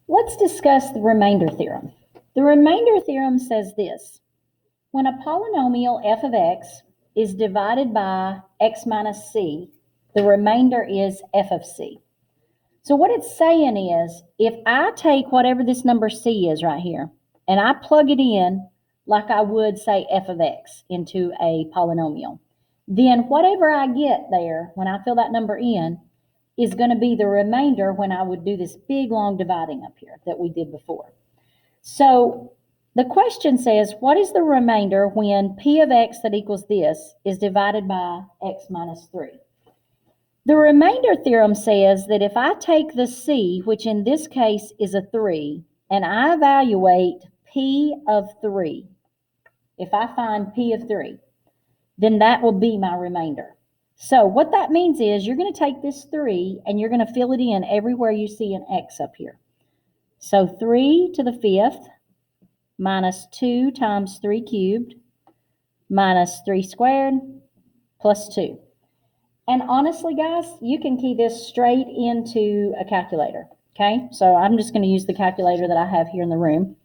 Let's discuss the remainder theorem. The remainder theorem says this: when a polynomial f of x is divided by x minus c, the remainder is f of c. So what it's saying is, if I take whatever this number c is right here, and I plug it in like I would, say, f of x into a polynomial, then whatever I get there when I fill that number in is going to be the remainder when I would do this big, long dividing up here that we did before. So the question says, what is the remainder when p of x that equals this is divided by x minus 3? The remainder theorem says that if I take the c, which in this case is a 3, and I evaluate p of 3, if I find p of 3, then that will be my remainder. So what that means is you're going to take this 3 and you're going to fill it in everywhere you see an x up here. So 3 to the 5th minus 2 times 3 cubed minus 3 squared plus 2. And honestly, guys, you can key this straight into a calculator, okay? So I'm just going to use the calculator that I have here in the room.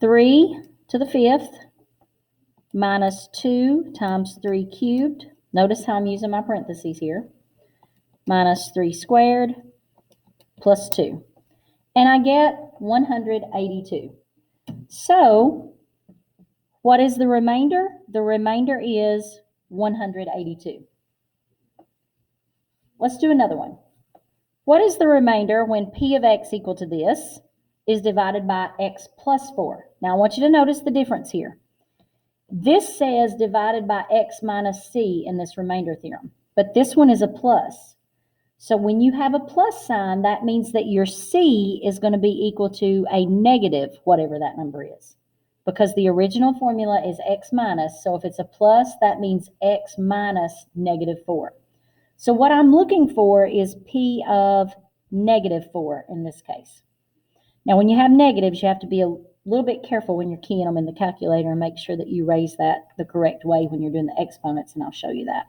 3 to the 5th minus 2 times 3 cubed. Notice how I'm using my parentheses here. Minus 3 squared plus 2. And I get 182. So what is the remainder? The remainder is 182. Let's do another one. What is the remainder when p of x equal to this is divided by x plus 4? Now I want you to notice the difference here. This says divided by x minus c in this remainder theorem, but this one is a plus. So when you have a plus sign, that means that your c is going to be equal to a negative, whatever that number is, because the original formula is x minus. So if it's a plus, that means x minus negative 4. So what I'm looking for is p of negative 4 in this case. Now, when you have negatives, you have to be a little bit careful when you're keying them in the calculator and make sure that you raise that the correct way when you're doing the exponents, and I'll show you that.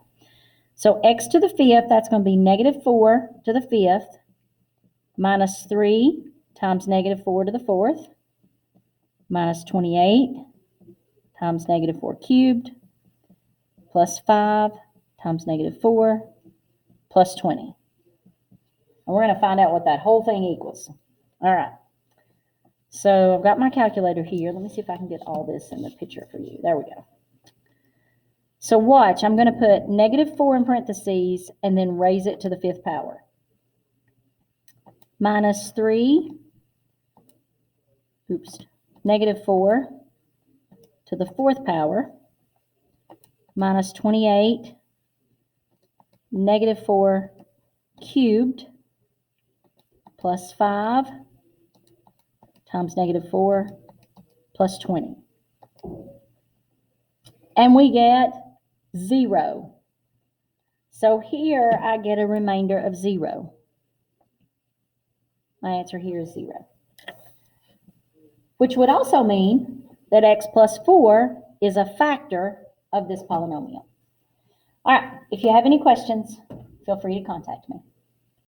So x to the 5th, that's going to be negative 4 to the 5th minus 3 times negative 4 to the 4th minus 28 times negative 4 cubed plus 5 times negative 4 plus 20. And we're going to find out what that whole thing equals. All right. So I've got my calculator here. Let me see if I can get all this in the picture for you. There we go. So watch, I'm going to put negative 4 in parentheses and then raise it to the 5th power. Minus 3, negative 4 to the 4th power, minus 28, negative 4 cubed, plus 5 times negative 4 plus 20. And we get 0. So here I get a remainder of 0. My answer here is 0. Which would also mean that x plus 4 is a factor of this polynomial. All right, if you have any questions, feel free to contact me.